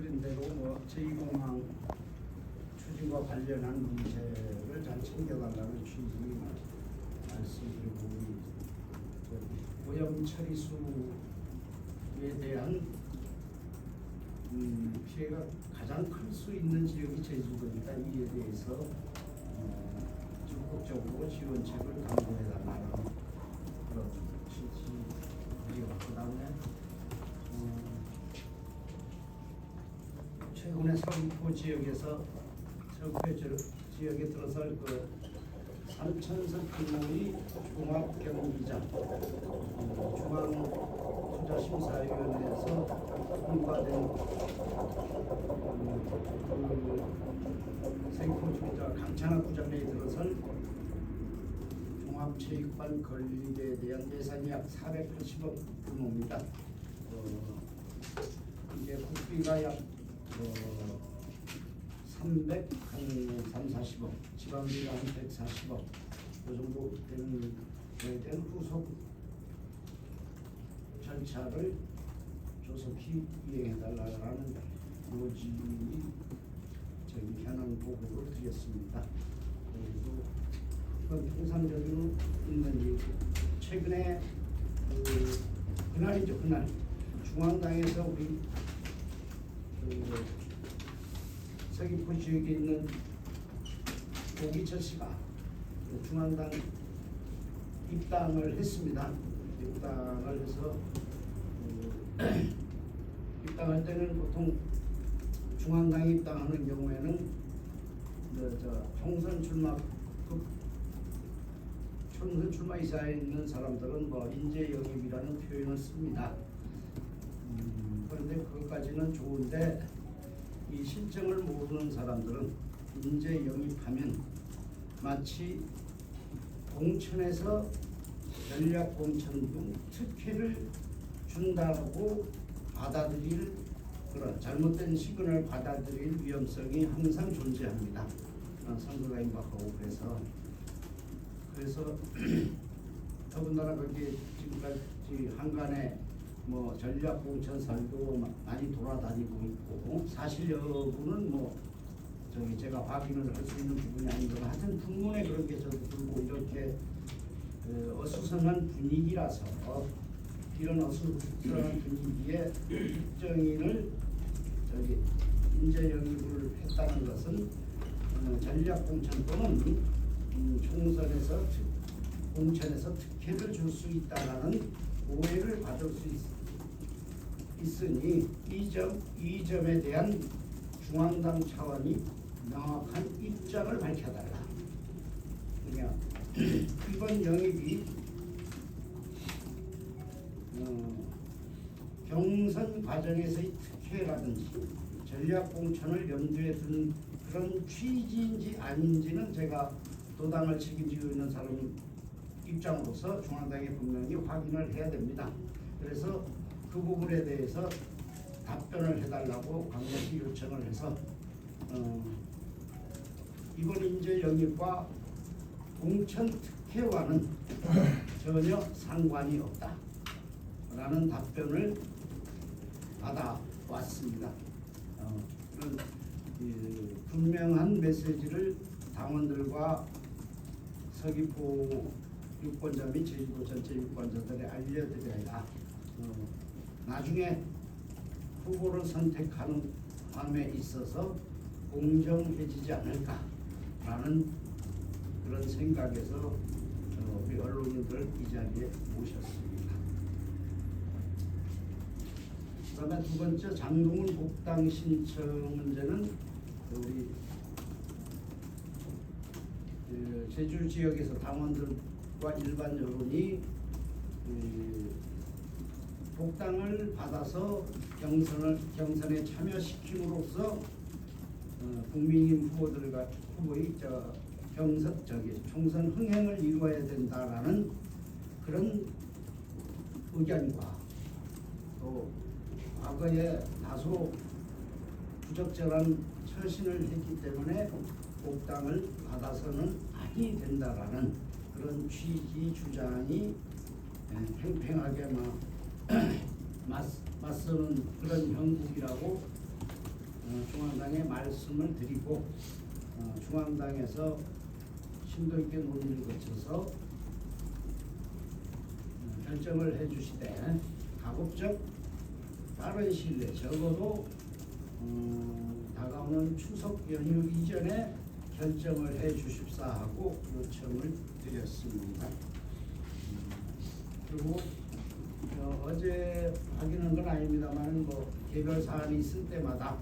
말씀드린 대로 제2공항 추진과 관련한 문제를 잘 챙겨달라는 취지의 말씀드리고, 우리 오염 처리수에 대한 피해가 가장 클 수 있는 지역이 제주도니까 이에 대해서 적극적으로 지원책을 강구해달라는 그런 취지고요. 그다음에 최근에 서귀포 지역에서 지역에 들어설 그 3,000석 규모의 종합 경기장 중앙투자심사위원회에서 통과된 서귀포 강창학구장에 들어설 종합체육관 건립에 대한 예산이 약 480억 규모입니다. 이게 국비가 약 340억, 지방비가 한 140억, 그 정도 된 후속 절차를 조속히 이행해달라는 요지의 저희 현황 보고를 드렸습니다. 그리고 이건 통상적으로 있는 얘기. 최근에 그날이죠, 그날 중앙당에서 우리 서귀포 지역에 있는 오기철 씨가 중앙당 입당을 했습니다. 입당을 해서 입당할 때는 보통 중앙당에 입당하는 경우에는 총선 출마 이사에 있는 사람들은 인재 영입이라는 표현을 씁니다. 그런데 그것까지는 좋은데 이 실정을 모르는 사람들은 인재 영입하면 마치 공천에서 전략 공천 등 특혜를 준다고 받아들일 그런 잘못된 시그널을 받아들일 위험성이 항상 존재합니다. 선거가 임박하고 그래서 더군다나 거기 지금까지 한간에 전략 공천설도 많이 돌아다니고 있고, 사실 여부는 제가 확인을 할 수 있는 부분이 아니지만 하여튼 풍문에 그런 게 돌고 이렇게 어수선한 분위기라서 이런 어수선한 분위기에 특정인을 인재 영입을 했다는 것은 전략 공천 또는 공천에서 특혜를 줄 수 있다라는 오해를 받을 수 있으니 이 점에 대한 중앙당 차원이 명확한 입장을 밝혀달라. 그러니까 이번 영입이 경선 과정에서의 특혜라든지 전략 공천을 염두에 둔 그런 취지인지 아닌지는 제가 도당을 책임지고 있는 사람 입장으로서 중앙당에 분명히 확인을 해야 됩니다. 그래서 그 부분에 대해서 답변을 해달라고 강력히 요청을 해서 이번 인재 영입과 공천 특혜와는 전혀 상관이 없다라는 답변을 받아왔습니다. 그런 분명한 메시지를 당원들과 서귀포 유권자 및 제주도 전체 유권자들에 알려드려야 나중에 후보를 선택하는 함에 있어서 공정해지지 않을까라는 그런 생각에서 우리 언론인들 이 자리에 모셨습니다. 그다음에 두 번째 장동훈 복당 신청 문제는 우리 제주 지역에서 당원들과 일반 여론이 복당을 받아서 경선에 참여시킴으로써 국민의힘 후보의 총선 흥행을 이루어야 된다라는 그런 의견과 또 과거에 다소 부적절한 처신을 했기 때문에 복당을 받아서는 아니 된다라는 그런 취지 주장이 팽팽하게 맞서는 그런 형국이라고 중앙당에 말씀을 드리고 중앙당에서 심도 있게 논의를 거쳐서 결정을 해주시되 가급적 빠른 시일 내에 적어도 다가오는 추석 연휴 이전에 결정을 해 주십사 하고 요청을 드렸습니다. 그리고 어제 확인한 건 아닙니다만 개별 사안이 있을 때마다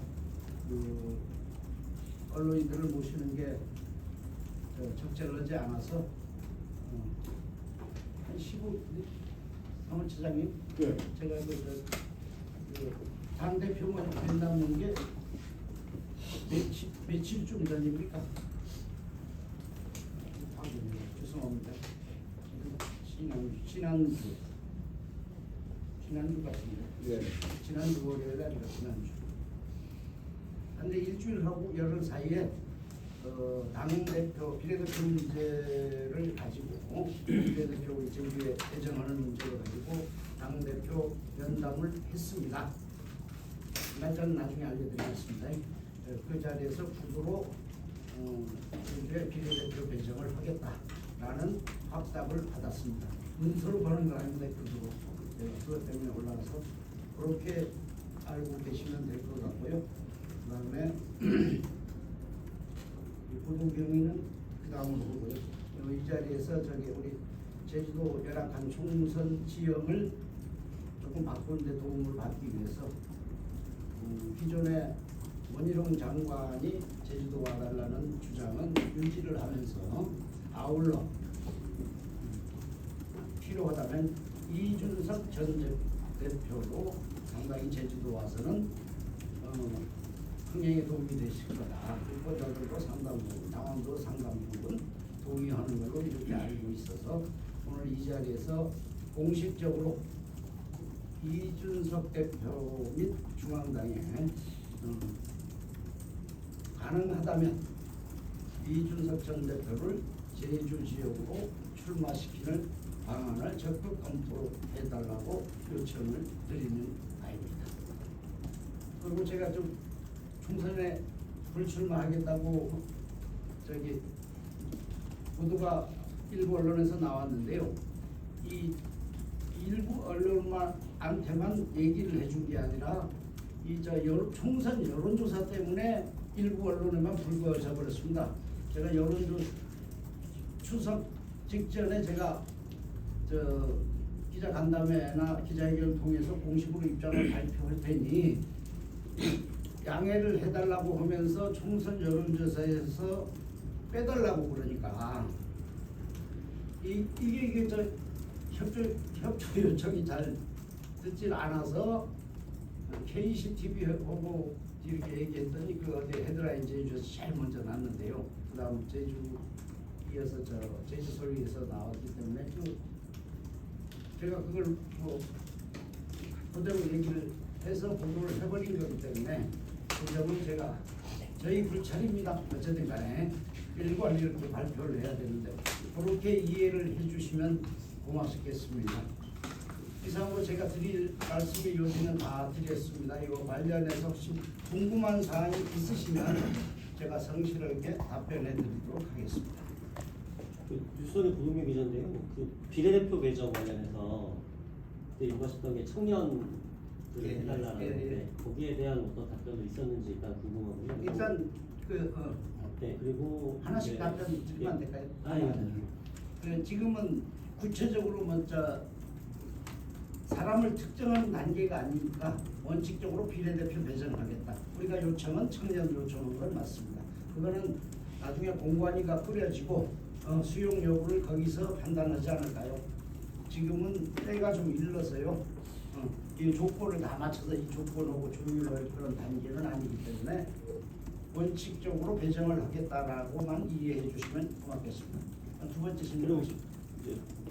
언론인들을 모시는 게 적절하지 않아서 한 15, 사무처장님, 네. 제가 당 대표만 된다는 게 며칠쯤 전입니까? 죄송합니다. 지난주 같은데. 네. 지난주 월요일 아니라 지난주. 근데 일주일하고 열흘 사이에 당대표 비례대표 문제를 가지고 비례대표 제주에 배정하는 문제를 가지고 당대표 면담을 했습니다. 저는 나중에 알려드리겠습니다. 그 자리에서 구두로 제주에 비례대표 배정을 하겠다라는 확답을 받았습니다. 문서로 보는 거 아닙니다. 구두로. 그것 때문에 올라가서 그렇게 알고 계시면 될 것 같고요. 그다음에 부동경위는 그 다음으로 보고요. 이 자리에서 우리 제주도 열악한 총선 지형을 조금 바꾸는데 도움을 받기 위해서 기존의 원희룡 장관이 제주도 와달라는 주장은 유지를 하면서 아울러 필요하다면 이준석 전 대표도 상당히 제주도 와서는 흥행에 도움이 되실 거다. 그리고 저들도 상당 부분, 당원도 상당 부분 동의하는 걸로 이렇게 알고 있어서 오늘 이 자리에서 공식적으로 이준석 대표 및 중앙당에 가능하다면 이준석 전 대표를 제주 지역으로 출마시키는 방안을 적극 검토해달라고 요청을 드리는 바입니다. 그리고 제가 좀 총선에 불출마하겠다고 보도가 일부 언론에서 나왔는데요. 이 일부 언론한테만 얘기를 해준 게 아니라 총선 여론조사 때문에 일부 언론에만 불거져 버렸습니다. 제가 추석 직전에 제가 기자 간담회나 기자회견을 통해서 공식으로 입장을 발표할 테니 양해를 해달라고 하면서 총선 여론조사에서 빼달라고 그러니까 이게 협조 요청이 잘 듣질 않아서 KCTV 보고 이렇게 얘기했더니 그 어디 헤드라인 제주에서 제일 먼저 났는데요. 그다음 제주 이어서 제주소리에서 나왔기 때문에 제가 그걸 그대로 얘기를 해서 보도를 해버린 거기 때문에 그 점은 제가 저희 불찰입니다. 어쨌든 간에 일괄 이렇게 발표를 해야 되는데 그렇게 이해를 해주시면 고맙겠습니다. 이상으로 제가 드릴 말씀이 요지는 다 드렸습니다. 이거 관련해서 혹시 궁금한 사항이 있으시면 제가 성실하게 답변해 드리도록 하겠습니다. 뉴스원의 고동민 기자인데요. 그 비례대표 배정 관련해서 그때 요구하셨던 게 청년을 해달라는데 거기에 대한 어떤 답변도 있었는지 일단 궁금하고요. 일단 네, 그리고 하나씩 답변 드리면 안 될까요? 예. 지금은 구체적으로 먼저 사람을 특정하는 단계가 아니니까 원칙적으로 비례대표 배정하겠다. 우리가 요청은 청년 요청한 건 맞습니다. 그거는 나중에 공관위가 꾸려지고 수용 여부를 거기서 판단하지 않을까요? 지금은 때가 좀 일러서요. 이 조건을 다 맞춰서 이 조건하고 조율할 그런 단계는 아니기 때문에 원칙적으로 배정을 하겠다라고만 이해해 주시면 고맙겠습니다. 두 번째 질문.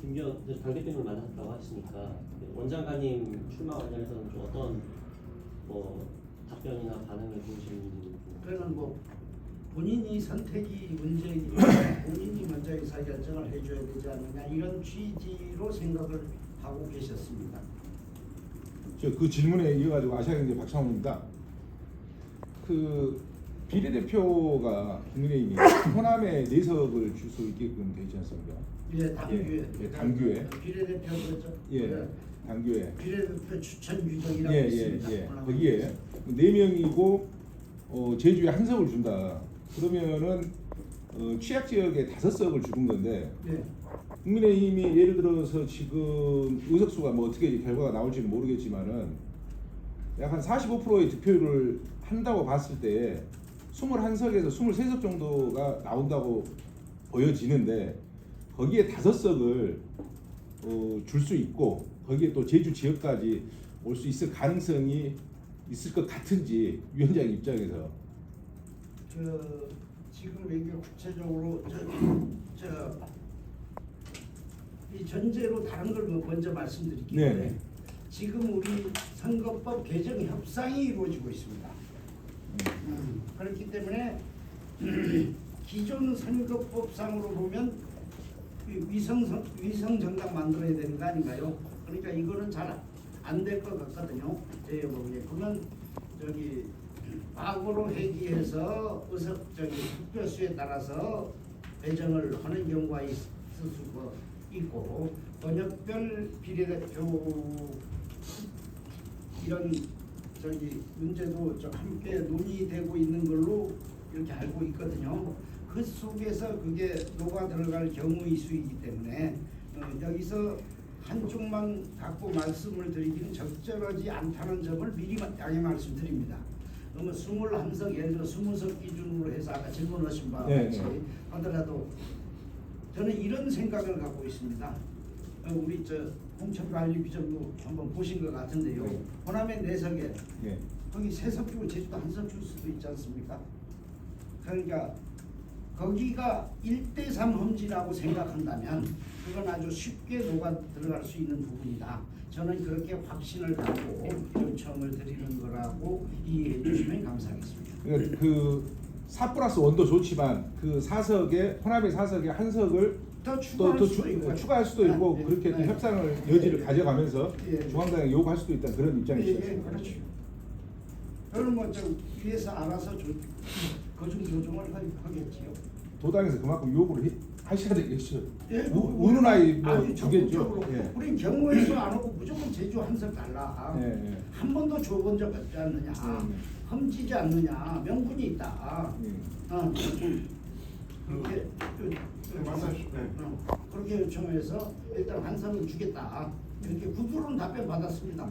김기현 당대표님을 만났다고 하시니까 원장관님 출마 관련해서는 좀 어떤 답변이나 반응을 보이시는지. 그거는 본인이 선택이 문제이기 때문에 본인이 먼저 의사결정을 해줘야 되지 않느냐 이런 취지로 생각을 하고 계셨습니다. 그 질문에 이어가지고 아시아경제 박창훈입니다. 그 비례대표가 국민의힘이 호남에 4석을 줄 수 있게끔 되지 않습니까? 예, 당규에. 예, 당규에. 비례대표 그죠? 예, 당규에. 비례대표 추천 유정이라고 예, 있습니다. 예. 거기에 4명이고 제주에 1석을 준다. 그러면은 취약 지역에 5석을 주는 건데 예. 국민의힘이 예를 들어서 지금 의석수가 뭐 어떻게 결과가 나올지는 모르겠지만은 약 한 45%의 득표율을 한다고 봤을 때 21석에서 23석 정도가 나온다고 보여지는데 거기에 5석을 줄 수 있고 거기에 또 제주 지역까지 올 수 있을 가능성이 있을 것 같은지 위원장 입장에서 지금 이게 구체적으로 이 전제로 다른 걸 먼저 말씀드릴게요. 네. 지금 우리 선거법 개정 협상이 이루어지고 있습니다. 그렇기 때문에 기존 선거법상으로 보면 위성 정당 만들어야 되는 거 아닌가요? 그러니까 이거는 잘 안 될 것 같거든요. 제 보기에 그러면 저기 과거로 회귀해서 득표수에 따라서 배정을 하는 경우가 있을 수가 있고 번역별 비례대표 이런 문제도 좀 함께 논의되고 있는 걸로 이렇게 알고 있거든요. 그 속에서 그게 녹아 들어갈 경우일 수이기 때문에 여기서 한쪽만 갖고 말씀을 드리기는 적절하지 않다는 점을 미리 양해 말씀드립니다. 그러면 21석 예를 들어 20석 기준으로 해서 아까 질문하신 바와 같이 하더라도 저는 이런 생각을 갖고 있습니다. 우리 공천관리규정도 한번 보신 것 같은데요. 호남의 4석에 거기 3석 주고 제주도 1석 줄 수도 있지 않습니까? 그러니까 거기가 1대3 험지라고 생각한다면 그건 아주 쉽게 녹아 들어갈 수 있는 부분이다. 저는 그렇게 확신을 갖고 요청을 드리는 거라고 이해해 주시면 감사하겠습니다. 그러니까 그 4+1도 좋지만 그 4석에 호남의 4석에 1석을 더 추가할 수도 있고 네, 그렇게 네. 협상을 여지를 가져가면서 예. 중앙당에 요구할 수도 있다는 그런 입장이시죠. 예, 그렇죠. 그럼 뭐좀 위에서 알아서 거중 조정을 하겠지요. 도당에서 그만큼 요구를 하셔야 되겠죠. 예, 우는 아이 뭐 아주 주겠죠. 적극적으로. 예. 우린 경우에서 안 오고 무조건 제주 1석 달라. 예, 예. 한 번도 줘본 적 없지 않느냐. 험지지 않느냐. 명분이 있다. 그렇게 말씀하십시오. 네. 그렇게 요청해서 일단 1석을 주겠다. 이렇게 구두로는 답변 받았습니다.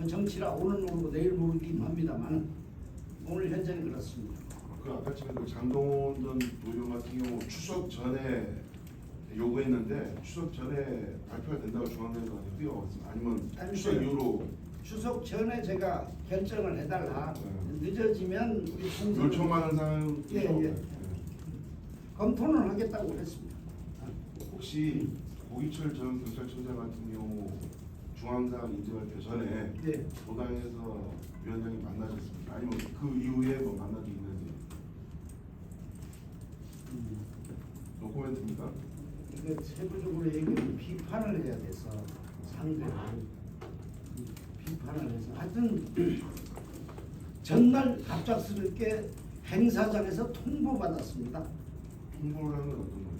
정치라 오늘 모르고 내일 모르긴 합니다만 오늘 현재는 그렇습니다. 그 아까 지금 그 장동원 전 의원 같은 경우 추석 전에 요구했는데 추석 전에 발표가 된다고 중앙대에서 뛰어왔습니다. 아니면 아니, 추석 이후로 추석 전에 제가 결정을 해달라. 늦어지면 우리 총선 요청하는 상황 예. 검토는 하겠다고 했습니다. 혹시 고기철 전 경찰청장 같은 경우 중앙당 인재 발표 전에 네. 도당에서 위원장이 만나셨습니까? 아니면 그 이후에 뭐 만난 게 있는지 노코멘트입니까? 이거 세부적으로 얘기하면 비판을 해야 돼서 상대를 비판을 해서 하여튼 전날 갑작스럽게 행사장에서 통보받았습니다. 통보를 하는 건 어떤 거예요?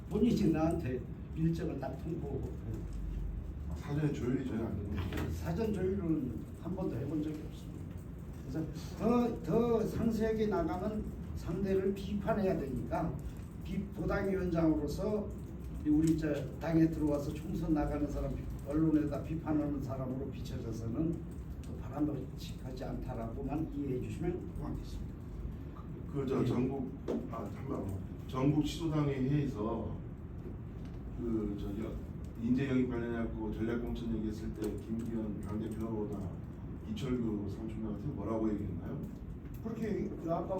본인이 나한테 일정을 딱 통보하고 사전에 조율이 전혀 안 되는 거예요? 사전 조율은 한 번도 해본 적이 없습니다. 그래서 더 상세하게 나가면 상대를 비판해야 되니까 도당위원장으로서 우리 당에 들어와서 총선 나가는 사람 언론에다 비판하는 사람으로 비춰져서는 바람직하지 않다라고만 이해해 주시면 고맙겠습니다. 그 전국 전국 시도당회 회의에서 인재 영입 관련해갖고 전략공천 얘기했을 때 김기현 당대표나 이철규 상총장한테 뭐라고 얘기했나요? 그렇게 아까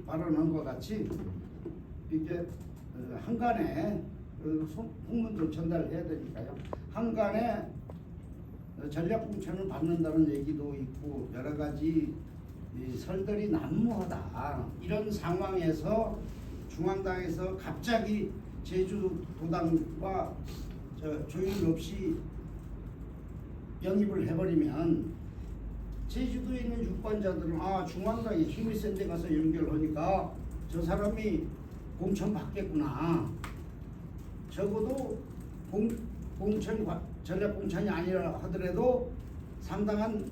발언한 것 같이 이게 한간에 공문도 전달해야 되니까요. 한간에 전략공천을 받는다는 얘기도 있고 여러 가지 설들이 난무하다. 이런 상황에서 중앙당에서 갑자기 제주도당과 조율 없이 영입을 해버리면 제주도에 있는 유권자들은 중앙당이 힘이 센 데 가서 연결하니까 저 사람이 공천 받겠구나. 적어도 전략 공천이 아니라 하더라도 상당한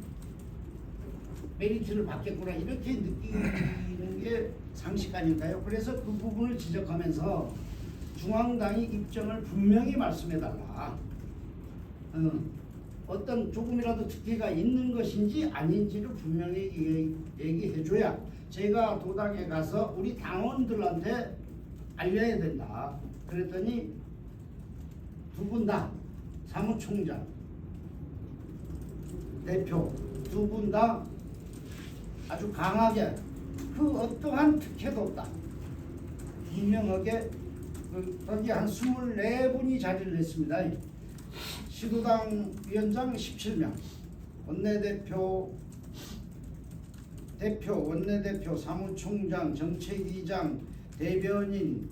메리트를 받겠구나 이렇게 느끼는 게 상식 아닌가요? 그래서 그 부분을 지적하면서 중앙당이 입장을 분명히 말씀해달라. 어떤 조금이라도 특혜가 있는 것인지 아닌지를 분명히 얘기해줘야 제가 도당에 가서 우리 당원들한테 알려야 된다. 그랬더니 두 분 다 사무총장, 대표 두 분 다 아주 강하게 그 어떠한 특혜도 없다. 분명하게 거기 한 24분이 자리를 했습니다. 시도당 위원장 17명, 원내대표, 원내대표, 사무총장, 정책위장, 대변인,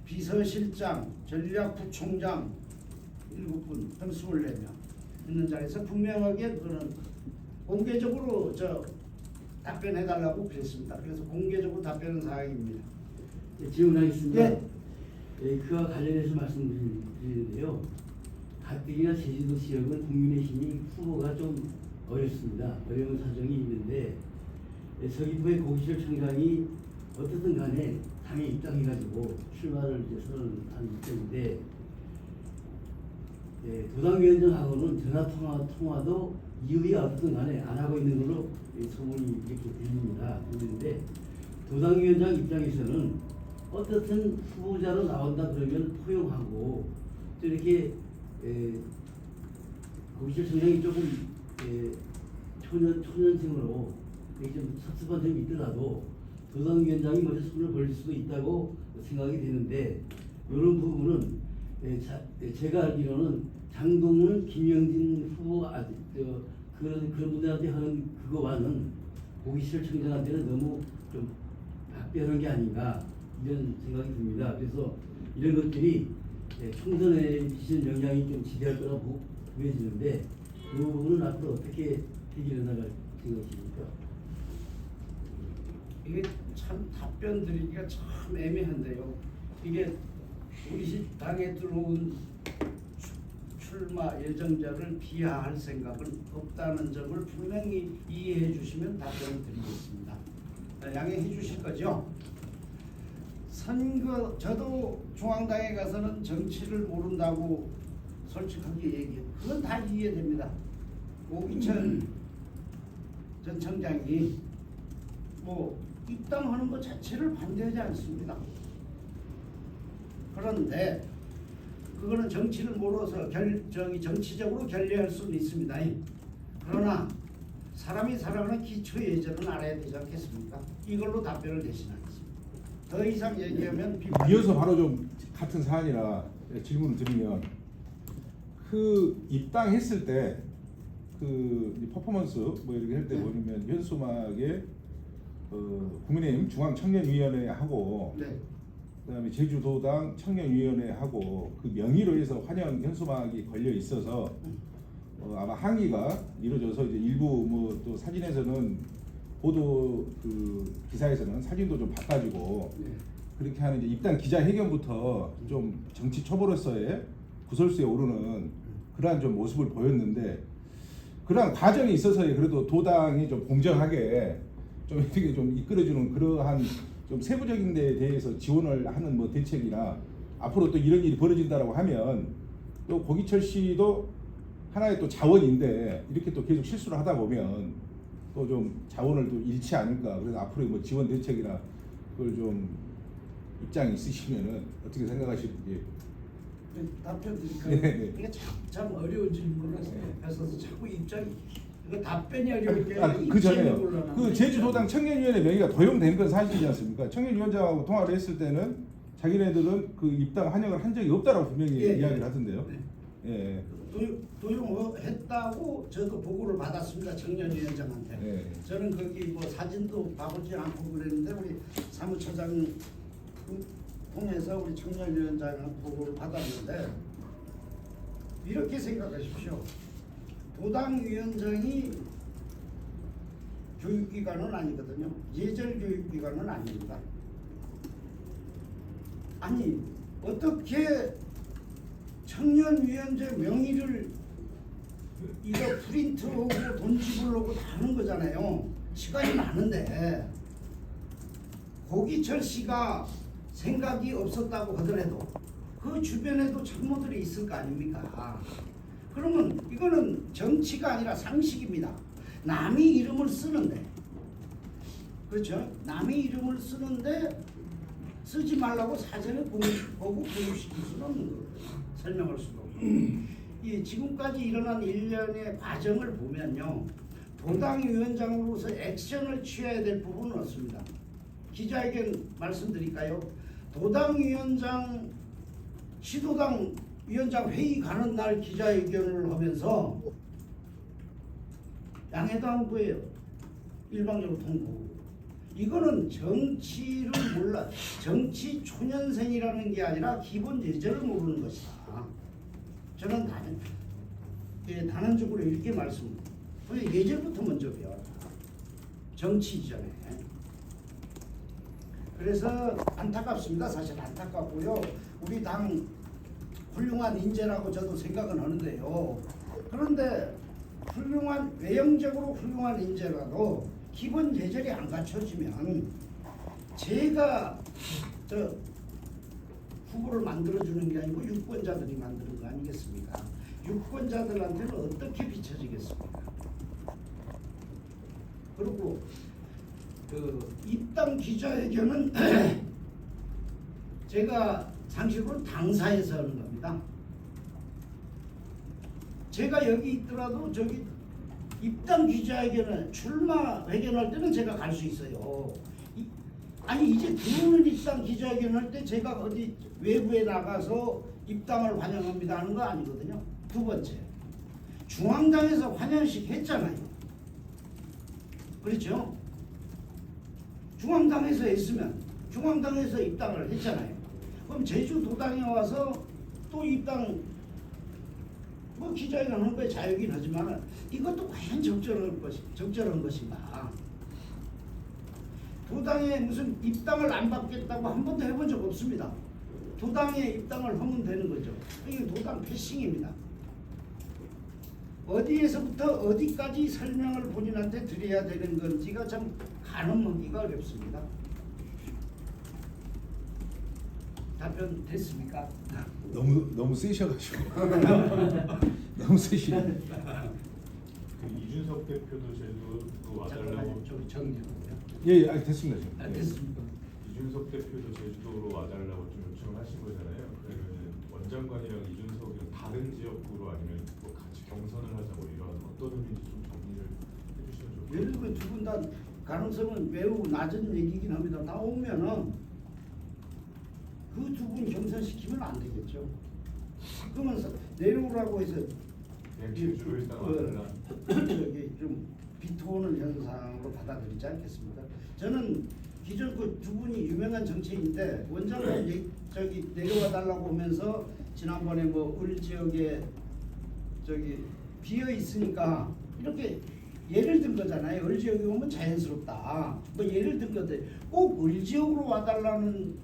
비서실장, 전략부총장 7분, 등 24명 있는 자리에서 분명하게 그거는 공개적으로 답변해달라고 그랬습니다. 그래서 공개적으로 답변한 사항입니다. 질문하겠습니다. 예. 그와 관련해서 말씀드리는데요. 가뜩이나 제주도 지역은 국민의힘이 후보가 좀 어렵습니다. 어려운 사정이 있는데 서귀포의 고기철 청장이 어떻든 간에 당에 입당해가지고 출마를 이제 선언한 입장인데 도당위원장하고는 전화 통화도 이후에 어떻든 간에 안 하고 있는 걸로 소문이 이렇게 들립니다. 그런데 도당위원장 입장에서는 어떻든 후보자로 나온다 그러면 포용하고 또 이렇게 고기철 청장이 조금 초년생으로 좀 섭섭한 점이 있더라도 도당위원장이 먼저 손을 벌릴 수도 있다고 생각이 되는데 이런 부분은 제가 알기로는 장동훈, 김영진 후보 그런 분들한테 하는 그거와는 고기철 청장한테는 너무 좀 각별한 게 아닌가 이런 생각이 듭니다. 그래서 이런 것들이 총선에 미치는 영향이 좀 지대할 거라고 보여지는데 이 부분은 앞으로 어떻게 해결해 나갈 생각이십니까? 이게 참 답변 드리기가 참 애매한데요. 이게 우리 당에 들어온 출마 예정자를 비하할 생각은 없다는 점을 분명히 이해해 주시면 답변을 드리겠습니다. 양해해 주실 거죠? 선거 저도 중앙당에 가서는 정치를 모른다고 솔직하게 얘기해요. 그건 다 이해됩니다. 오기철 전 청장이 입당하는 것 자체를 반대하지 않습니다. 그런데 그거는 정치를 모르서 정치적으로 결례할 수는 있습니다. 그러나 사람이 살아가는 기초 예절은 알아야 되지 않겠습니까? 이걸로 답변을 대신하겠습니다. 더 이상 얘기하면 비판. 이어서 바로 좀 같은 사안이라 질문을 드리면 그 입당했을 때 그 퍼포먼스 이렇게 할 때 보면 현수막에 국민의힘 중앙청년위원회하고 네. 그다음에 제주도당 청년위원회하고 그 명의로 해서 환영 현수막이 걸려 있어서 아마 항의가 이루어져서 이제 일부 또 사진에서는 보도 그 기사에서는 사진도 좀 바꿔지고 네. 그렇게 하는 이제 입당 기자회견부터 좀 정치 초보로서의 구설수에 오르는 그러한 좀 모습을 보였는데 그러한 과정이 있어서 그래도 도당이 좀 공정하게 좀 이렇게 좀 이끌어주는 그러한 좀 세부적인 데에 대해서 지원을 하는 대책이나 앞으로 또 이런 일이 벌어진다라고 하면 또 고기철 씨도 하나의 또 자원인데 이렇게 또 계속 실수를 하다 보면 또 좀 자원을 또 잃지 않을까. 그래서 앞으로 지원 대책이나 그걸 좀 입장이 있으시면은 어떻게 생각하시는지. 답변 드릴까요? 네. 이게 참 어려운 질문을 하셔서 자꾸 입장이 이거 답변이 어려울 게 그 전에요. 그 제주도당 청년위원회 명의가 도용된 건 사실이지 않습니까? 청년위원장하고 통화를 했을 때는 자기네들은 그 입당 환영을 한 적이 없다라고 분명히 이야기를 하던데요. 네. 도용했다고 저도 보고를 받았습니다. 청년위원장한테. 네. 저는 거기 사진도 봐보지 않고 그랬는데 우리 사무처장 통해서 우리 청년위원장한테 보고를 받았는데 이렇게 생각하십시오. 도당위원장이 교육기관은 아니거든요. 예절 교육기관은 아닙니다. 아니 어떻게 청년위원회 명의를 이거 프린트하고 돈 지불하고 다 하는 거잖아요. 시간이 많은데 고기철 씨가 생각이 없었다고 하더라도 그 주변에도 참모들이 있을 거 아닙니까? 그러면 이거는 정치가 아니라 상식입니다. 남의 이름을 쓰는데, 그렇죠? 남의 이름을 쓰는데 쓰지 말라고 사전에 보고 교육시킬 수는 없는 거예요. 설명할 수도 없고. 이 지금까지 일어난 일련의 과정을 보면요, 도당위원장으로서 액션을 취해야 될 부분은 없습니다. 기자회견 말씀드릴까요? 도당위원장, 시도당 위원장 회의 가는 날 기자회견을 하면서 양해당부예요. 일방적으로 통보. 이거는 정치를 몰라, 정치 초년생이라는 게 아니라 기본 예절을 모르는 것이다. 저는 단언적으로 이렇게 말씀드립니다. 예절부터 먼저 배워라. 정치 이전에. 그래서 안타깝습니다. 사실 안타깝고요. 우리 당 훌륭한 인재라고 저도 생각은 하는데요. 그런데 훌륭한, 외형적으로 훌륭한 인재라도 기본 예절이 안 갖춰지면 제가 저 후보를 만들어주는 게 아니고 유권자들이 만드는 거 아니겠습니까? 유권자들한테는 어떻게 비춰지겠습니까? 그리고 그 입당 기자회견은 제가 상식으로 당사에서 하는 겁니다. 제가 여기 있더라도 저기 입당 기자회견을 출마 회견할 때는 제가 갈 수 있어요. 아니 이제 들어오는 입당 기자회견 할 때 제가 어디 외부에 나가서 입당을 환영합니다 하는 거 아니거든요. 두 번째, 중앙당에서 환영식 했잖아요. 그렇죠? 중앙당에서 했으면 중앙당에서 입당을 했잖아요. 그럼 제주도당에 와서 또 입당 뭐 기자회견 하는 거에 자유긴 하지만 이것도 과연 적절한 것인가? 도당에 무슨 입당을 안 받겠다고 한 번도 해본 적 없습니다. 도당에 입당을 하면 되는 거죠. 이게 도당 패싱입니다. 어디에서부터 어디까지 설명을 본인한테 드려야 되는 건지가 참 가늠하기가 어렵습니다. 답변 됐습니까? 너무 세셔가지고 너무 세시네. 그 이준석 대표도 제주도 와달라고. 잠깐만요. 좀 정리하고요. 예, 됐습니다. 지금. 아, 됐습니까? 이준석 대표도 제주도로 와달라고 좀 요청을 하신 거잖아요. 그러면 원장관이랑 이준석이랑 다른 지역구로 아니면 뭐 같이 경선을 하자 뭐 이런 어떤 의미인지 좀 정리를 해주시면 좋겠어요. 예를 들어 두 분 다 가능성은 매우 낮은 얘기긴 합니다. 나오면은 그 두 분 경선시키면 안 되겠죠. 그러면서 내려오라고 해서 그냥 제주로 일단 와달라. 저기 좀 비토오는 현상으로 받아들이지 않겠습니까? 저는 기존 그 두 분이 유명한 정치인인데 원장은 저기 내려와 달라고 하면서 지난번에 뭐 을 지역에 저기 비어 있으니까 이렇게 예를 든 거잖아요. 을 지역에 오면 자연스럽다. 뭐 예를 든 건데 꼭 을 지역으로 와달라는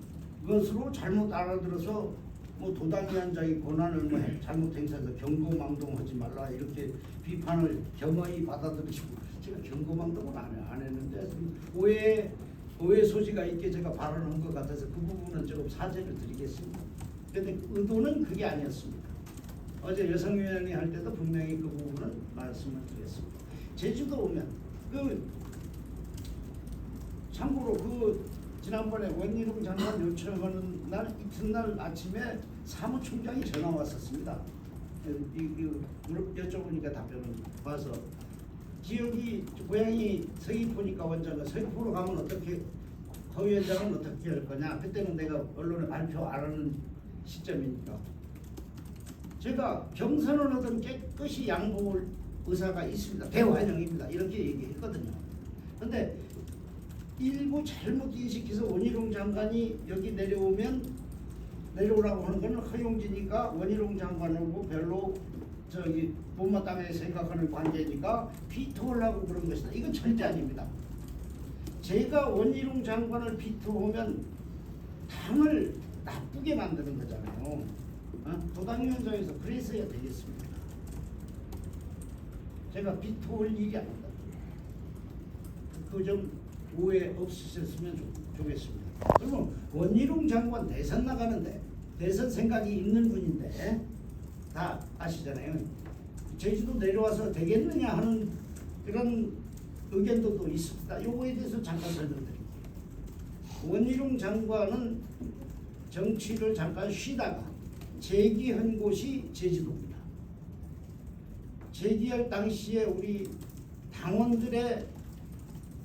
것으로 잘못 알아들어서 뭐 도당위원장이 권한을 뭐 잘못 행사해서 경고망동하지 말라 이렇게 비판을 겸허히 받아들이시고 제가 경고망동은 안 했는데 오해 소지가 있게 제가 발언한 것 같아서 그 부분은 조금 사죄를 드리겠습니다. 그런데 의도는 그게 아니었습니다. 어제 여성위원회 할 때도 분명히 그 부분은 말씀을 드렸습니다. 제주도 오면 참고로 지난번에 원희룡 장관 요청하는 날 이튿날 아침에 사무총장이 전화 왔었습니다. 여쭤보니까 답변을 봐서 지역이 고향이 서귀포니까 원장은 서귀포로 가면 어떻게 허 위원장은 어떻게 할 거냐. 그때는 내가 언론에 발표 안 하는 시점이니까 제가 경선을 하든 깨끗이 양보할 의사가 있습니다. 대환영입니다. 이렇게 얘기했거든요. 근데 일부 잘못 인식해서 원희룡 장관이 여기 내려오라고 하는 것은 허용지니까 원희룡 장관하고 별로 저기 못마땅하게 생각하는 관계니까 비토하려고 그런 것이다. 이건 절대 아닙니다. 제가 원희룡 장관을 비토하면 당을 나쁘게 만드는 거잖아요. 도당위원장에서 그랬어야 되겠습니다. 제가 비토할 일이 아니다. 그 점 오해 없으셨으면 좋겠습니다. 그리고 원희룡 장관 대선 나가는데 대선 생각이 있는 분인데 다 아시잖아요. 제주도 내려와서 되겠느냐 하는 그런 의견도 있습니다. 요거에 대해서 잠깐 설명드릴게요. 원희룡 장관은 정치를 잠깐 쉬다가 재기한 곳이 제주도입니다. 재기할 당시에 우리 당원들의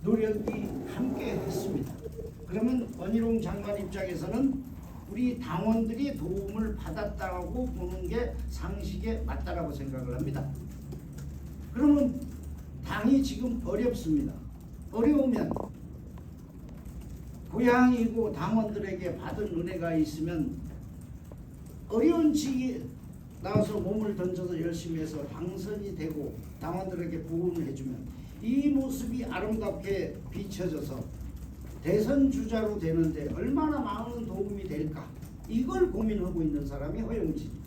노력이 함께 했습니다. 그러면 원희룡 장관 입장에서는 우리 당원들이 도움을 받았다고 보는 게 상식에 맞다라고 생각을 합니다. 그러면 당이 지금 어렵습니다. 어려우면 고향이고 당원들에게 받은 은혜가 있으면 어려운 시기에 나와서 몸을 던져서 열심히 해서 당선이 되고 당원들에게 보험을 해주면 이 모습이 아름답게 비춰져서 대선 주자로 되는데 얼마나 많은 도움이 될까, 이걸 고민하고 있는 사람이 허용진입니다.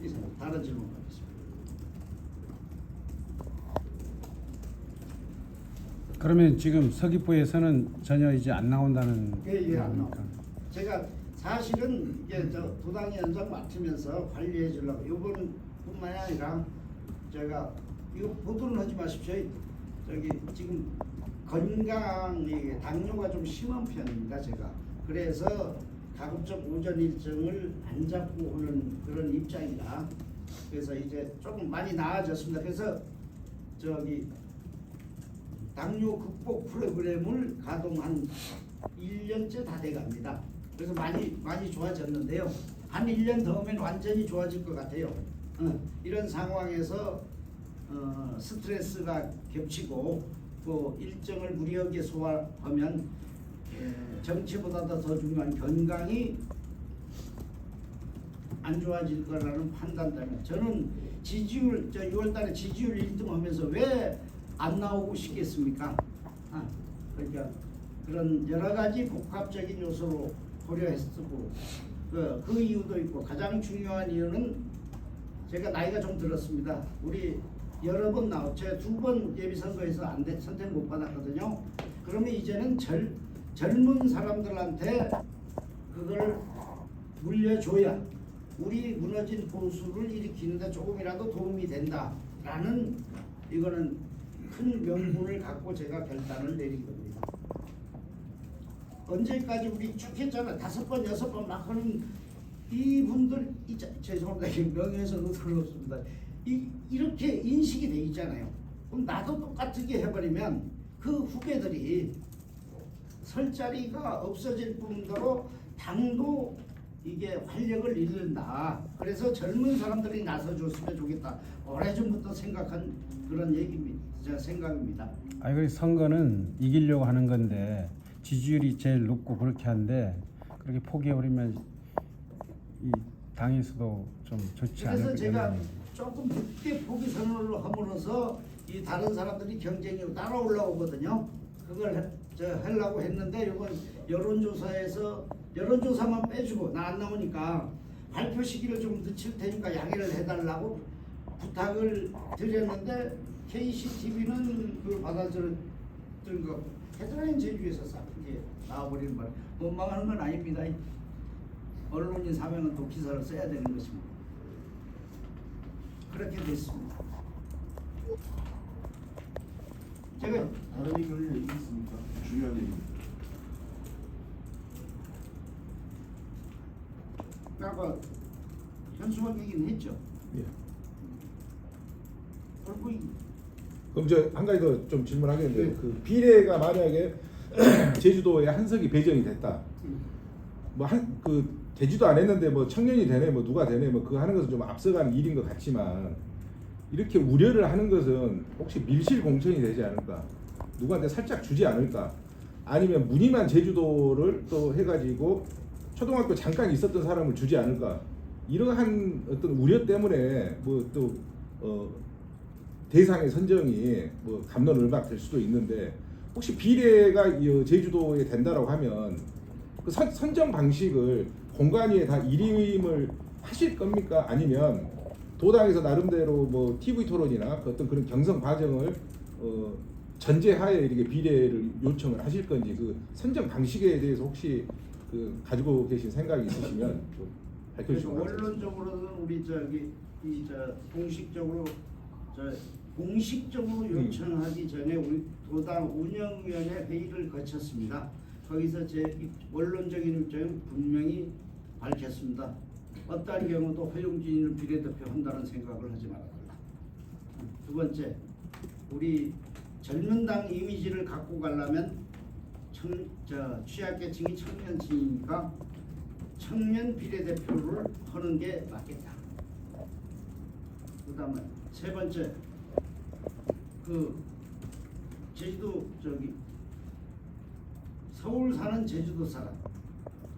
이상 다른 질문 가겠습니다. 그러면 지금 서귀포에서는 전혀 이제 안 나온다는 예, 안 겁니까? 나옵니다. 제가 사실은 이게 저 도당위원장 맡으면서 관리해 주려고 이번뿐만 아니라 제가 이거 보도는 하지 마십시오. 저기 지금 건강이 당뇨가 좀 심한 편입니다. 제가 그래서 가급적 오전 일정을 안 잡고 오는 그런 입장이라 그래서 이제 조금 많이 나아졌습니다. 그래서 저기 당뇨 극복 프로그램을 가동한 1년째 다 돼갑니다. 그래서 많이 좋아졌는데요. 한 1년 더 하면 완전히 좋아질 것 같아요. 이런 상황에서 스트레스가 겹치고 또 일정을 무리하게 소화하면 정치보다도 더 중요한 건강이 안 좋아질 거라는 판단 때문에 저는 지지율 6월달에 지지율 1등하면서 왜 안 나오고 싶겠습니까? 그러니까 그런 여러 가지 복합적인 요소로 고려했고 그 이유도 있고 가장 중요한 이유는 제가 나이가 좀 들었습니다. 우리 여러 번 제가 2번 예비선거에서 선택 못 받았거든요. 그러면 이제는 젊은 사람들한테 그걸 물려줘야 우리 무너진 보수를 일으키는데 조금이라도 도움이 된다라는 이거는 큰 명분을 갖고 제가 결단을 내린 겁니다. 언제까지 우리 쭉 했잖아. 5번, 6번 막 하는 이분들 죄송합니다. 명예훼손은 그렇습니다. 이렇게 인식이 돼 있잖아요. 그럼 나도 똑같게 해버리면 그 후배들이 설 자리가 없어질 뿐더러 당도 이게 활력을 잃는다. 그래서 젊은 사람들이 나서줬으면 좋겠다. 오래전부터 생각한 그런 얘기입니다. 제 생각입니다. 아니 그 선거는 이기려고 하는 건데 지지율이 제일 높고 그렇게 한데 그렇게 포기해버리면 이 당에서도 좀 좋지 않을 그래서 제가 거예요. 조금 늦게 포기 선언을 함으로써 이 다른 사람들이 경쟁이 따라 올라오거든요. 그걸 하려고 했는데 이번 여론조사만 빼주고 나 안 나오니까 발표 시기를 좀 늦출 테니까 양해를 해달라고 부탁을 드렸는데 KCTV는 그걸 받아들은 거 헤드라인 제주에서 싹 그게 나와버리는 바람에 원망하는 건 아닙니다. 언론인 사명은 또 기사를 써야 되는 것입니다. 그렇게 됐습니다. 제가 다른 의견이 있습니까? 중요한 얘기입니다. 아까 현수막 얘기는 했죠. 예. 그리고 그럼 저 한 가지 더 좀 질문하겠는데 네. 그 비례가 만약에 제주도에 한석이 배정이 됐다. 뭐 그 되지도 않았는데 뭐 청년이 되네 뭐 누가 되네 뭐 그거 하는 것은 좀 앞서가는 일인 것 같지만 이렇게 우려를 하는 것은 혹시 밀실 공천이 되지 않을까? 누구한테 살짝 주지 않을까? 아니면 무늬만 제주도를 또 해가지고 초등학교 잠깐 있었던 사람을 주지 않을까? 이러한 어떤 우려 때문에 뭐 또 대상의 선정이 뭐 갑론을박 될 수도 있는데 혹시 비례가 이 제주도에 된다라고 하면 그 선정 방식을 공관위에 다 일임을 하실 겁니까? 아니면 도당에서 나름대로 뭐 TV 토론이나 그 어떤 그런 경선 과정을 전제하에 이렇게 비례를 요청을 하실 건지 그 선정 방식에 대해서 혹시 그 가지고 계신 생각이 있으시면 좀 그래서 밝혀주시면 감사하겠습니다. 원론적으로는 우리 저기 공식적으로 요청하기 전에 우리 도당 운영위원회 회의를 거쳤습니다. 거기서 제 원론적인 입장은 분명히 밝혔습니다. 어떠한 경우도 허용진을 비례대표 한다는 생각을 하지 말아달라. 두 번째, 우리 젊은 당 이미지를 갖고 가려면 취약계층이 청년층이니까 청년 비례대표를 하는 게 맞겠다. 그다음에 세 번째, 그 제주도 서울 사는 제주도 사람,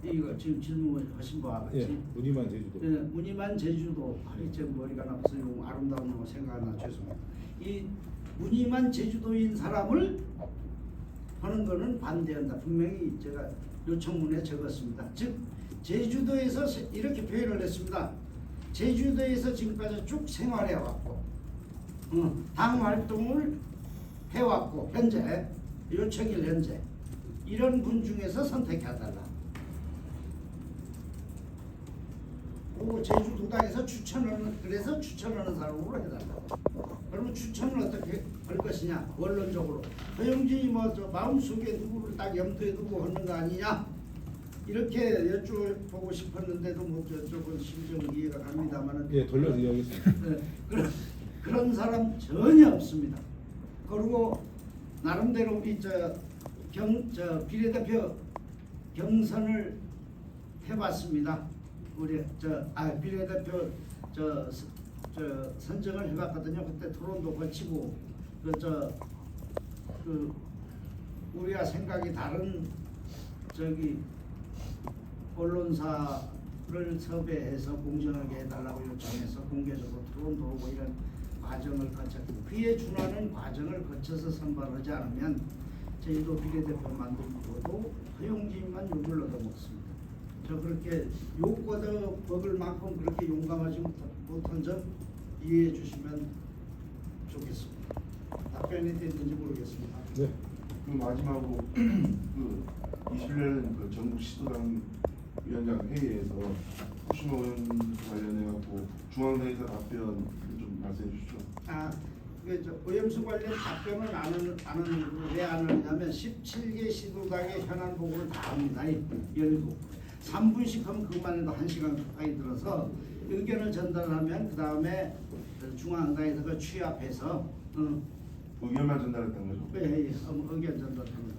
이거 지금 질문하신 바와 같이 예, 무늬만 제주도. 무늬만 제주도, 제 머리가 나빠서 용 아름다운 거 생각 안 나 죄송합니다. 이 무늬만 제주도인 사람을 하는 거는 반대한다. 분명히 제가 요청문에 적었습니다. 즉 제주도에서 이렇게 표현을 했습니다. 제주도에서 지금까지 쭉 생활해 왔고 당 활동을 해왔고 현재 요청일 현재 이런 분 중에서 선택해달라. 오, 제주도당에서 그래서 추천하는 사람으로 해달라. 그러면 추천을 어떻게 할 것이냐? 원론적으로 허용진이 뭐 저 마음속에 누구를 딱 염두에 두고 하는 거 아니냐? 이렇게 여쭤보고 싶었는데도 뭐 저쪽은 심정 이해가 갑니다만은 예, 돌려서 이야기했습니다. 그런 사람 전혀 없습니다. 그리고 나름대로 우리 비례대표 경선을 해봤습니다. 우리 비례대표 선정을 해봤거든요. 그때 토론도 거치고 우리와 생각이 다른 언론사를 섭외해서 공정하게 해달라고 요청해서 공개적으로 토론도 하고 이런 과정을 거쳤고 그에 준하는 과정을 거쳐서 선발하지 않으면 제주도 비례대표 만들고도 허용진만 욕을 얻어먹습니다. 저 그렇게 욕 얻어먹을 만큼 그렇게 용감하지 못한 점 이해해 주시면 좋겠습니다. 답변이 됐는지 모르겠습니다. 네. 그 마지막으로 그 21년 그 전국 시도당 위원장 회의에서 후시모 의원 관련해 갖고 중앙당에서 답변 좀 말씀해 주시죠. 오염수 관련 답변을 왜 안 하느냐면 17개 시도당의 현안 보고를 다 합니다. 열고 3분씩 하면 그것만 해도 1시간 가까이 들어서 의견을 전달하면 그 다음에 중앙당에서 그 취합해서 의견만 전달했던 거죠? 의견 전달합니다.